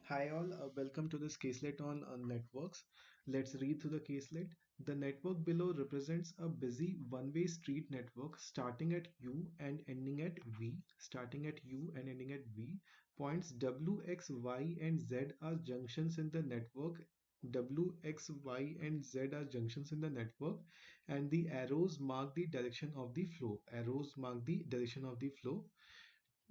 Hi all, welcome to this caselet on networks. Let's read through the caselet. The network below represents a busy one-way street network starting at U and ending at V. Starting at U and ending at V. Points W, X, Y, and Z are junctions in the network. W, X, Y, and Z are junctions in the network, and the arrows mark the direction of the flow. Arrows mark the direction of the flow.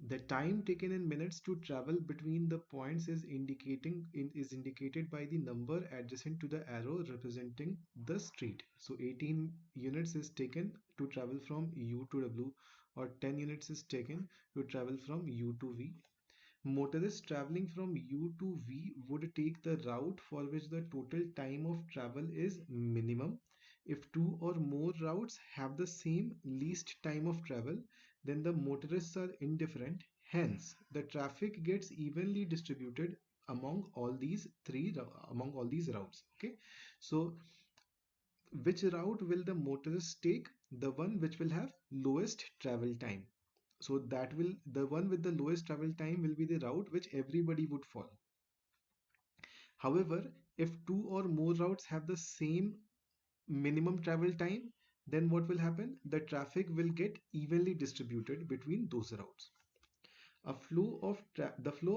The time taken in minutes to travel between the points is indicated by the number adjacent to the arrow representing the street. So 18 units is taken to travel from U to W, or 10 units is taken to travel from U to V. Motorists traveling from U to V would take the route for which the total time of travel is minimum. If two or more routes have the same least time of travel, then the motorists are indifferent. Hence, the traffic gets evenly distributed among all these routes. Okay, so which route will the motorists take? The one which will have lowest travel time. So the one with the lowest travel time will be the route which everybody would follow. However, if two or more routes have the same minimum travel time, then what will happen? The traffic will get evenly distributed between those routes. The flow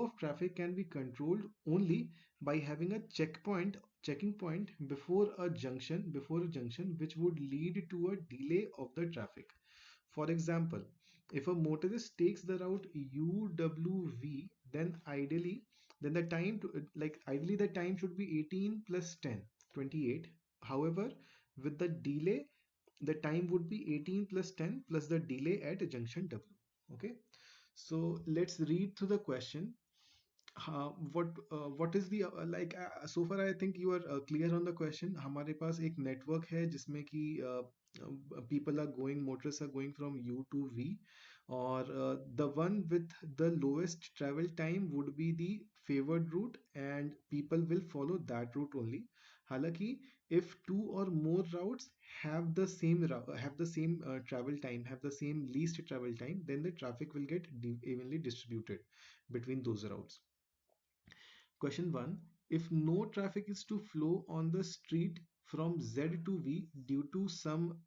of traffic can be controlled only by having a checking point before a junction which would lead to a delay of the traffic. For example, if a motorist takes the route UWV, then the time to ideally the time should be 18 plus 10, 28. However, with the delay, the time would be 18 plus 10 plus the delay at junction W. Okay, so let's read through the question. What is the so far I think you are clear on the question. हमारे पास एक network है जिसमें कि people are going motorists are going from U to V, और the one with the lowest travel time would be the favored route and people will follow that route only. हालांकि if two or more routes have the same travel time, have the same least travel time, then the traffic will get evenly distributed between those routes. Question 1. If no traffic is to flow on the street from Z to V due to some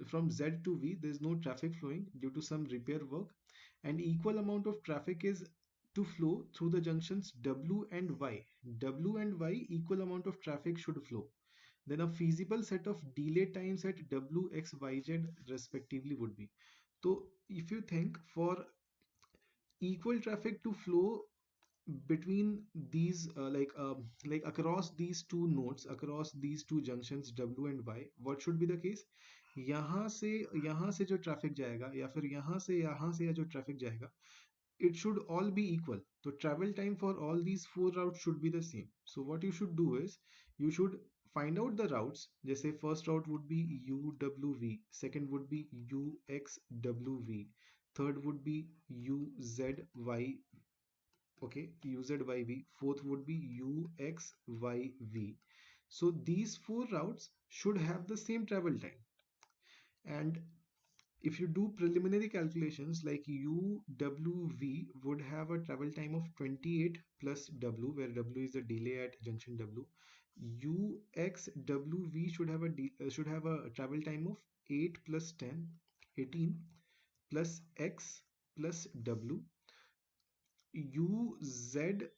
from Z to V, there is no traffic flowing due to some repair work, and equal amount of traffic is to flow through the junctions W and Y. W and Y equal amount of traffic should flow. Then a feasible set of delay times at W, X, Y, Z respectively would be. So if you think for equal traffic to flow between these across these two nodes, across these two junctions W and Y, what should be the case? यहाँ से जो traffic जाएगा या फिर यहाँ से जो traffic जाएगा, it should all be equal. So travel time for all these four routes should be the same. So what you should do is you should find out the routes. जैसे first route would be UWV, second would be UXWV, third would be UZY, okay, UZYV, fourth would be UXYV. So these four routes should have the same travel time. And if you do preliminary calculations, like UWV would have a travel time of 28 plus W, where W is the delay at junction W. UXWV should have a travel time of 8 plus 10, 18 plus X plus W. UZYV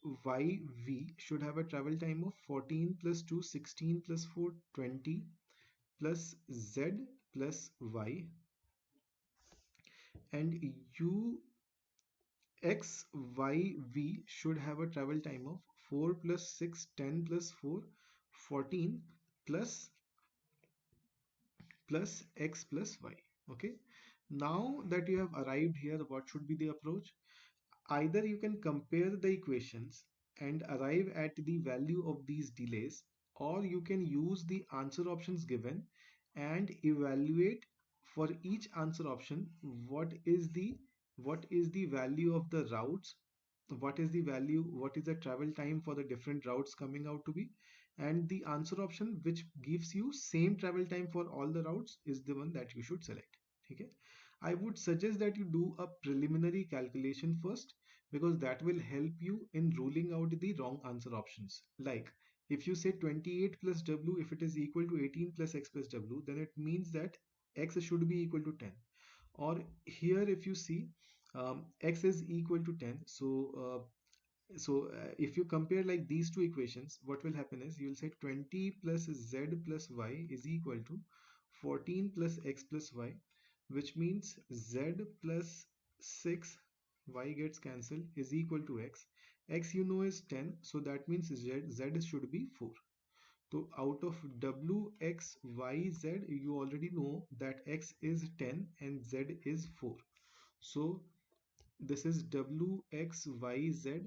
should have a travel time of 14 plus 2, 16 plus 4, 20 plus Z plus Y, and UXYV should have a travel time of 4 plus 6, 10 plus 4, 14 plus X plus Y. Okay, now that you have arrived here, what should be the approach? Either you can compare the equations and arrive at the value of these delays, or you can use the answer options given and evaluate for each answer option what is the value of the routes, what is the travel time for the different routes coming out to be, and the answer option which gives you same travel time for all the routes is the one that you should select. Okay, I would suggest that you do a preliminary calculation first because that will help you in ruling out the wrong answer options. Like if you say 28 plus w, if it is equal to 18 plus x plus w, then it means that x should be equal to 10. Or here if you see, x is equal to 10, if you compare like these two equations, what will happen is you will say 20 plus z plus y is equal to 14 plus x plus y, which means z plus 6, y gets cancelled, is equal to x. X you know is 10, so that means z should be 4. So out of w, x, y, z, you already know that x is 10 and z is 4. So this is w, x, y, z.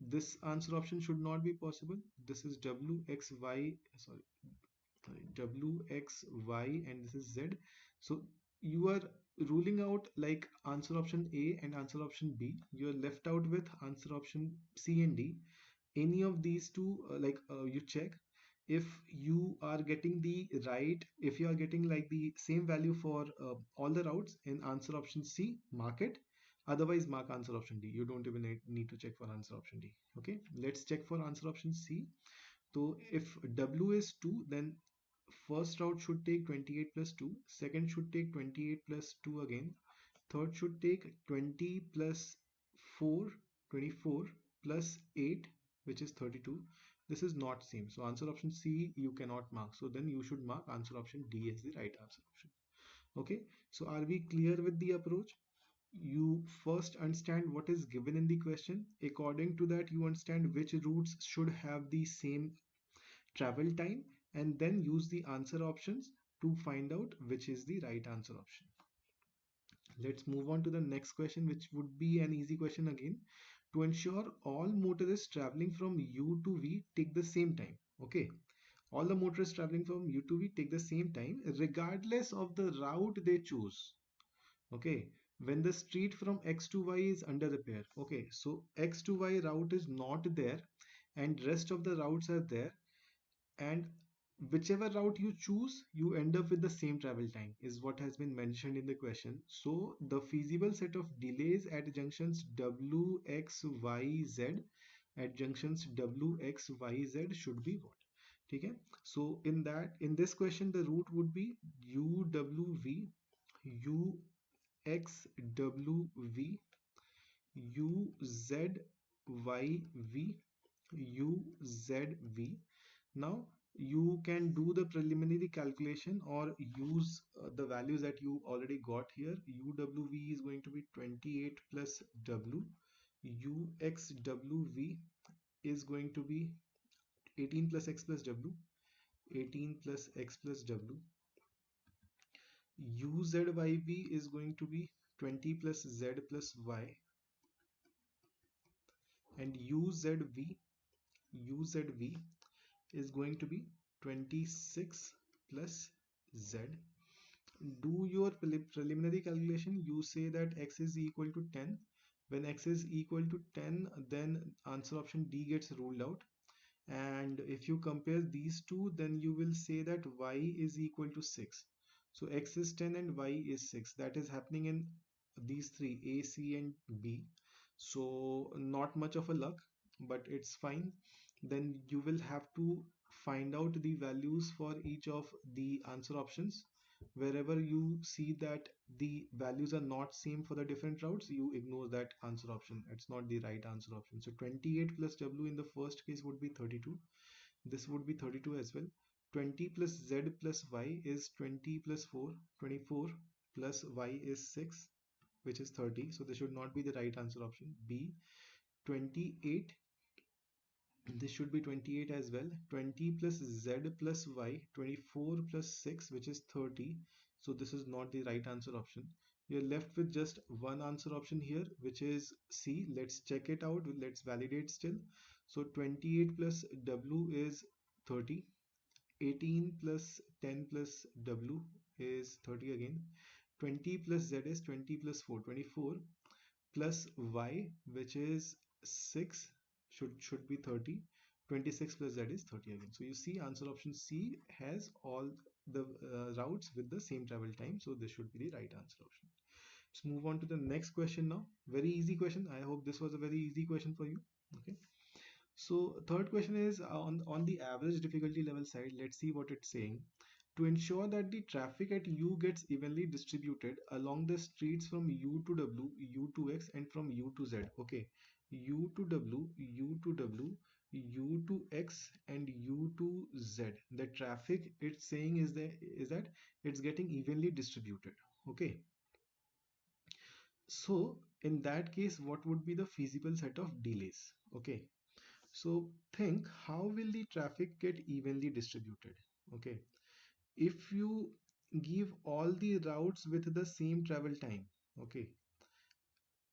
This answer option should not be possible. This is w, x, y, w, x, y, and this is z. So you are ruling out like answer option A and answer option B. You are left out with answer option C and D. Any of these two, you check. If you are getting the right, if you are getting like the same value for all the routes in answer option C, mark it. Otherwise, mark answer option D. You don't even need to check for answer option D. Okay, let's check for answer option C. So if W is 2, then first route should take 28 plus 2, second should take 28 plus 2 again, third should take 20 plus 4, 24 plus 8, which is 32. This is not same. So answer option C you cannot mark. So then you should mark answer option D as the right answer option. Okay. So are we clear with the approach? You first understand what is given in the question. According to that, you understand which routes should have the same travel time, and then use the answer options to find out which is the right answer option. Let's move on to the next question, which would be an easy question again. To ensure all motorists traveling from U to V take the same time. Okay. All the motorists traveling from U to V take the same time regardless of the route they choose. Okay. When the street from X to Y is under repair. Okay. So X to Y route is not there and rest of the routes are there, and whichever route you choose, you end up with the same travel time is what has been mentioned in the question. So the feasible set of delays at junctions W, X, Y, Z, at junctions W, X, Y, Z should be what? Okay. So in this question, the route would be U, W, V, U, X, W, V, U, Z, Y, V, U, Z, V. Now you can do the preliminary calculation or use the values that you already got here. UWV is going to be 28 plus W. UXWV is going to be 18 plus X plus W. 18 plus X plus W. UZYV is going to be 20 plus Z plus Y. And UZV is going to be 26 plus Z. Do your preliminary calculation. You say that x is equal to 10. When x is equal to 10, then answer option D gets ruled out. And if you compare these two, then you will say that y is equal to 6. So x is 10 and y is 6. That is happening in these three, A, C, and B. So not much of a luck, but it's fine. Then you will have to find out the values for each of the answer options. Wherever you see that the values are not same for the different routes, you ignore that answer option. It's not the right answer option. So 28 plus W in the first case would be 32. This would be 32 as well. 20 plus Z plus Y is 20 plus 4, 24 plus Y is 6, which is 30. So this should not be the right answer option. B, 28, this should be 28 as well. 20 plus Z plus Y, 24 plus 6, which is 30. So this is not the right answer option. You're left with just one answer option here, which is C. Let's check it out. Let's validate still. So 28 plus W is 30. 18 plus 10 plus W is 30 again. 20 plus Z is 20 plus 4, 24 plus Y, which is 6, should be 30. 26 plus Z is 30 again. So you see answer option C has all the routes with the same travel time. So this should be the right answer option. Let's move on to the next question now. Very easy question. I hope this was a very easy question for you. Okay. So third question is on the average difficulty level side. Let's see what it's saying. To ensure that the traffic at U gets evenly distributed along the streets from U to W, U to X, and from U to Z. Okay, U to W, U to W, U to X, and U to Z. The traffic it's saying is that it's getting evenly distributed. Okay, so in that case, what would be the feasible set of delays? Okay, so think how will the traffic get evenly distributed? Okay, if you give all the routes with the same travel time, okay,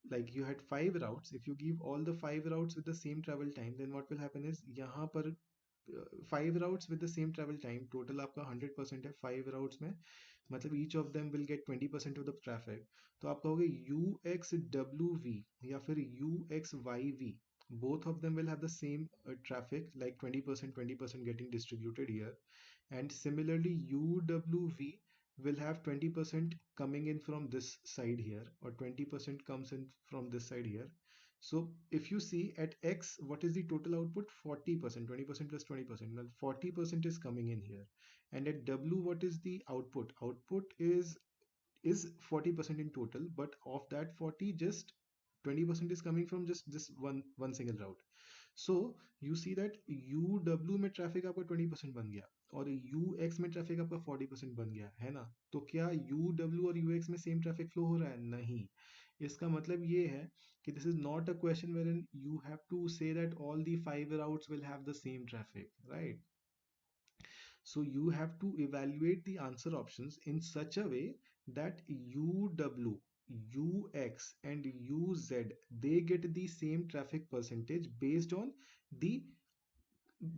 like you had five routes, if you give all the five routes with the same travel time, then what will happen is यहाँ पर five routes with the same travel time, total आपका 100% है five routes में, मतलब each of them will get 20% of the traffic. तो आप कहोगे UXWV या फिर UXYV, both of them will have the same traffic, like 20% 20% getting distributed here. And similarly UWV will have 20% coming in from this side here, or 20% comes in from this side here. So if you see at X, what is the total output? 40%, 20% plus 20%. Well, 40% is coming in here. And at W, what is the output? Output is 40% in total, but of that 40, just 20% is coming from just this one single route. So you see that UW में traffic आपका 20% बन गया और UX में traffic आपका 40% बन गया है ना. तो क्या UW और UX में सेम ट्रैफिक फ्लो हो रहा है? नहीं. इसका मतलब ये है कि this is not a question wherein you have to say that all the five routes will have the same traffic, right? So you have to evaluate the answer options in such a way that UW, UX, and UZ, they get the same traffic percentage the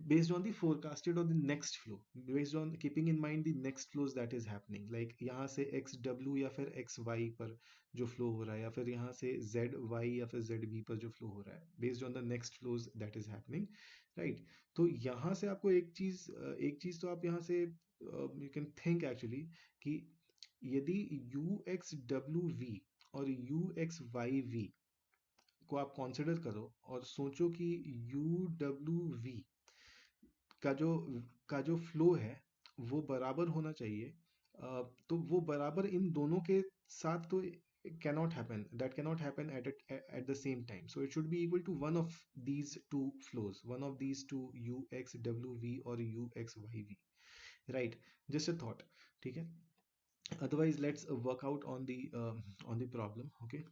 based on the forecasted or the next flow, based on keeping in mind the next flows that is happening, like यहाँ से XW या फिर XY पर जो flow हो रहा है, या फिर यहाँ से ZY या फिर ZB पर जो flow हो रहा है, based on the next flows that is happening, right? तो यहाँ से आपको एक चीज तो आप यहाँ से you can think actually कि यदि UXWV और UXYV को आप consider करो और सोचो कि UWV का जो फ्लो है वो बराबर होना चाहिए, तो वो बराबर इन दोनों के साथ तो cannot happen, that cannot happen at the same time. So it should be equal to one of these two flows, one of these two, UXWV or UXYV, right? Just a thought. ठीक है, otherwise let's work out on the problem. Okay,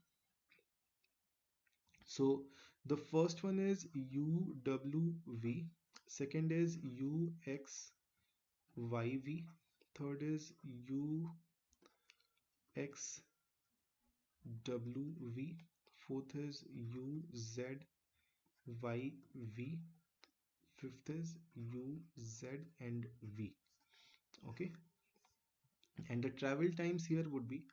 so the first one is UWV, second is UXYV, third is UXWV, fourth is UZYV, fifth is UZ and V. Okay, and the travel times here would be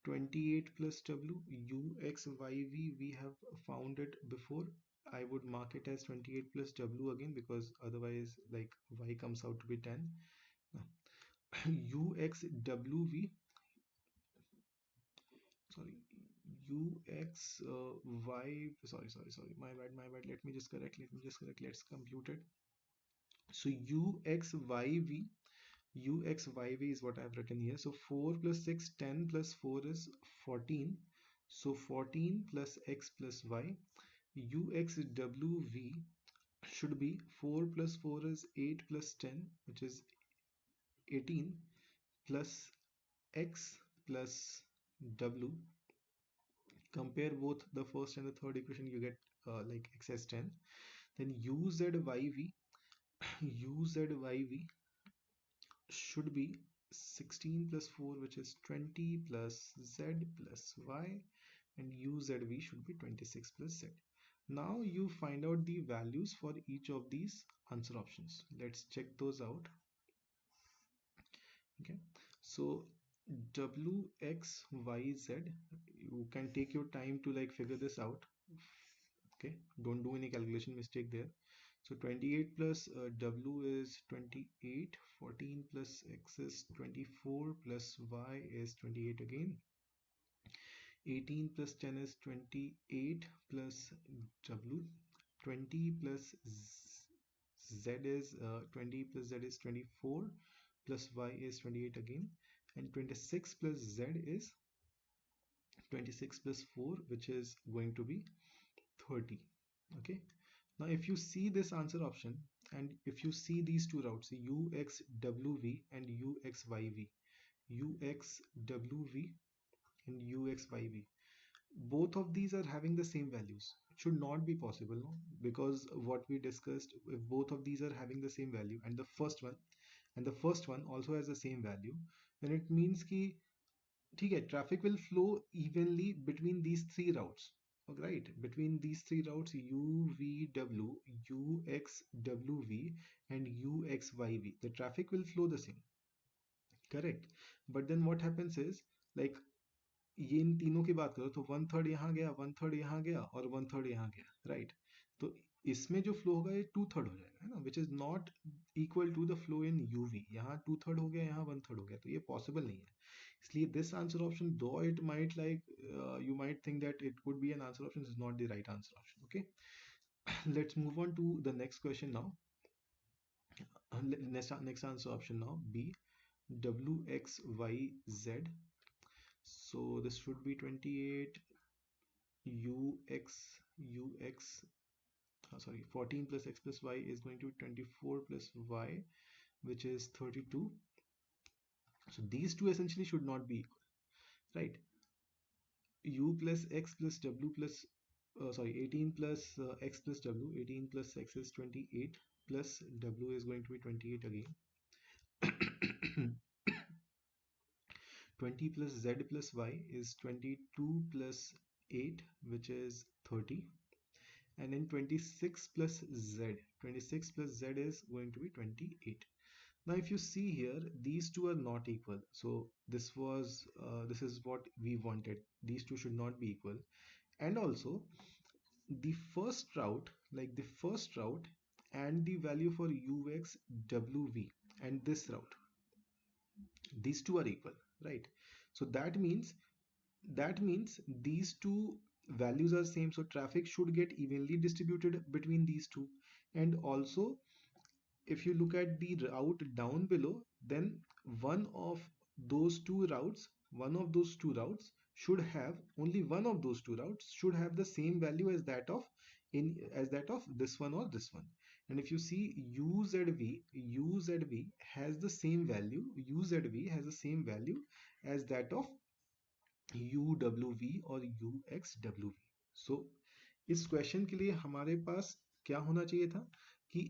28 plus W. UXYV, we have found it before. I would mark it as 28 plus W again, because otherwise like Y comes out to be 10. Now, UXWV, sorry, sorry, my bad, let me just correct, let's compute it. So UXYV is what I've written here. So 4 plus 6, 10 plus 4 is 14. So 14 plus X plus Y. UXWV should be 4 plus 4 is 8 plus 10, which is 18, plus X plus W. Compare both the first and the third equation, you get like X as 10. Then UZYV should be 16 plus 4, which is 20, plus Z plus Y, and UZV should be 26 plus Z. Now you find out the values for each of these answer options. Let's check those out. Okay, so WXYZ, you can take your time to like figure this out. Okay, don't do any calculation mistake there. So 28 plus W is 28, 14 plus X is 24, plus Y is 28 again. 18 plus 10 is 28 plus W. 20 plus Z is 20 plus Z is 24 plus Y is 28 again, and 26 plus Z is 26 plus 4, which is going to be 30. Okay, now if you see this answer option and if you see these two routes, UXWV and UXYV, UXWV and UXYV, both of these are having the same values. It should not be possible, no? Because what we discussed, if both of these are having the same value and the first one also has the same value, then it means कि ठीक है, traffic will flow evenly between these three routes. Right, between these three routes, UVW, UXWV and UXYV, the traffic will flow the same. Correct. But then what happens is, like, ये इन तीनों की बात करो तो one third यहाँ गया, one third यहाँ गया और वन थर्ड यहाँ गया, राइट? तो इसमें जो फ्लो होगा ये टू थर्ड हो जाएगा, है ना, which is not equal to the flow in UV. यहाँ टू थर्ड हो गया, यहाँ वन थर्ड हो गया, तो ये पॉसिबल नहीं है. इसलिए दिस आंसर ऑप्शन, दो it might like you might think that it could be an answer option, is not the right answer option. Okay, let's move on to the next question now. Next answer option now, B, WXYZ. So this should be 28 UX, sorry, 14 plus X plus Y is going to be 24 plus Y, which is 32. So these two essentially should not be equal, right? U plus X plus W plus, sorry, 18 plus X plus W, 18 plus X is 28 plus W is going to be 28 again. 20 plus Z plus Y is 22 plus 8, which is 30. And then 26 plus Z, 26 plus Z is going to be 28. Now if you see here, these two are not equal. So this was this is what we wanted. These two should not be equal. And also the first route, like the first route and the value for UXWV and this route, these two are equal, right? So that means these two values are same, so traffic should get evenly distributed between these two. And also if you look at the route down below, then one of those two routes should have, only one of those two routes should have the same value as that of this one or this one. And if you see UZV has the same value, UZV has the same value as that of UWV और UXWV. So इस question के लिए हमारे पास क्या होना चाहिए था कि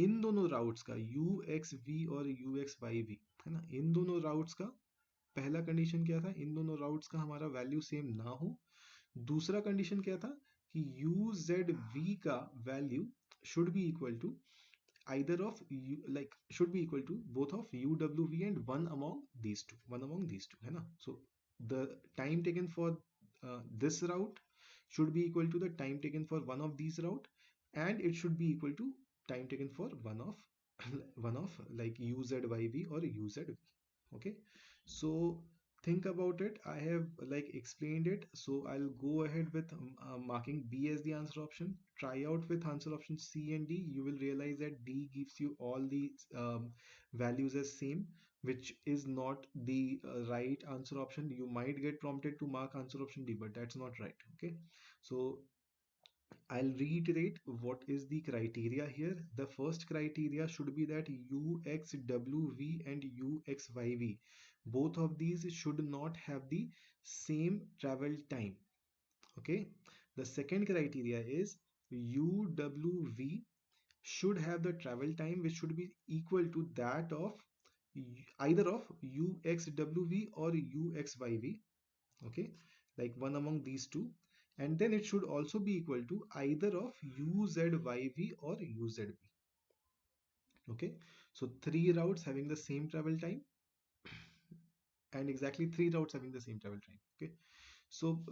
इन दोनों राउट्स का UXV और UXYV, है ना, इन दोनों राउट्स का पहला कंडीशन क्या था, इन दोनों राउट्स का हमारा वैल्यू सेम ना हो. दूसरा कंडीशन क्या था कि UZV का value should be equal to either of should be equal to both of UWV and one among these two, है ना. So the time taken for this route should be equal to the time taken for one of these route, and it should be equal to time taken for one of one of like UZYV or UZV. Okay, so think about it. I have like explained it, so I'll go ahead with marking B as the answer option. Try out with answer option C and D. You will realize that D gives you all the values as same, which is not the right answer option. You might get prompted to mark answer option D, but that's not right. Okay, so I'll reiterate what is the criteria here. The first criteria should be that UXWV and UXYV, both of these should not have the same travel time. Okay. The second criteria is UWV should have the travel time which should be equal to that of either of UXWV or UXYV. Okay, like one among these two. And then it should also be equal to either of UZYV or UZV. Okay, so three routes having the same travel time and exactly three routes having the same travel time. Okay, so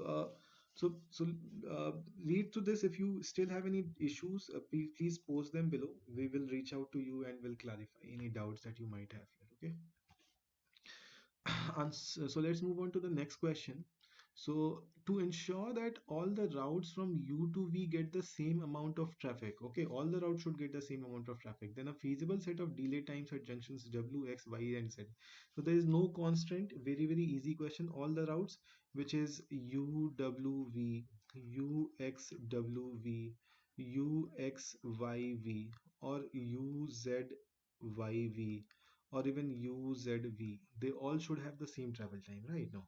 read through this. If you still have any issues, please post them below. We will reach out to you and will clarify any doubts that you might have here. Okay, so let's move on to the next question. So to ensure that all the routes from U to V get the same amount of traffic, okay, all the routes should get the same amount of traffic, then a feasible set of delay times at junctions W, X, Y, and Z. So there is no constraint, very, very easy question. All the routes, which is U, W, V, U, X, W, V, U, X, Y, V, or U, Z, Y, V, or even U, Z, V, they all should have the same travel time, right? Now,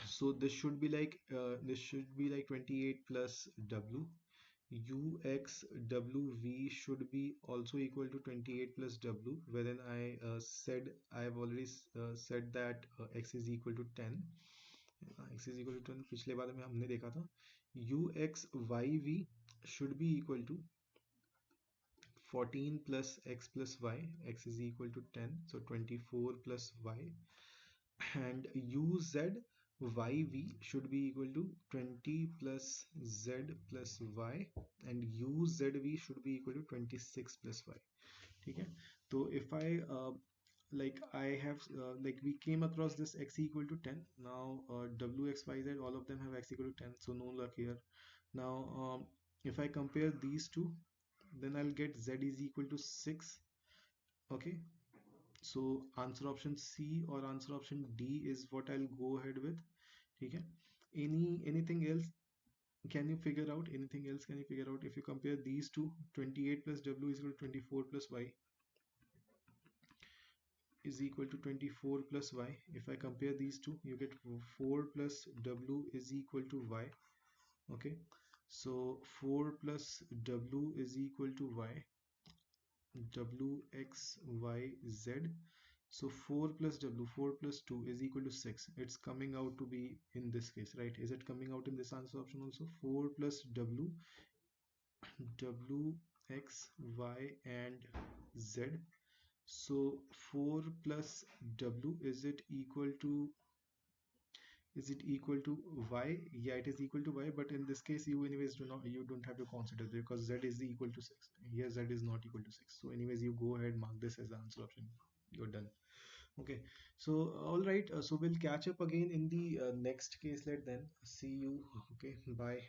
so this should be like 28 plus W. UXWV should be also equal to 28 plus W, wherein I have already said that X is equal to 10. X is equal to 10 पिछले बार में हमने देखा था. UXYV should be equal to 14 plus X plus Y. X is equal to 10, so 24 plus Y, and UZYV should be equal to 20 plus Z plus Y, and UZV should be equal to 26 plus Y. ठीक है. तो if I have like we came across this X equal to 10. Now W, X, Y, Z, all of them have X equal to 10, so no luck here. Now if I compare these two, then I'll get Z is equal to 6. Okay, so answer option C or answer option D is what I'll go ahead with. Okay. Anything else? Can you figure out anything else? Can you figure out if you compare these two? 28 plus W is equal to 24 plus Y is equal to 24 plus Y. If I compare these two, you get 4 plus W is equal to Y. Okay. So 4 plus W is equal to Y. W, X, Y, Z. So 4 plus W, 4 plus 2 is equal to 6. It's coming out to be in this case, right? Is it coming out in this answer option also? 4 plus W, W, X, Y, and Z. So 4 plus W, is it equal to Y? Yeah, it is equal to Y, but in this case, you don't have to consider because Z is equal to 6. Here Z is not equal to 6. So anyways, you go ahead, mark this as the answer option. You're done. Okay, so all right, so we'll catch up again in the next case. Let then see you. Okay, bye.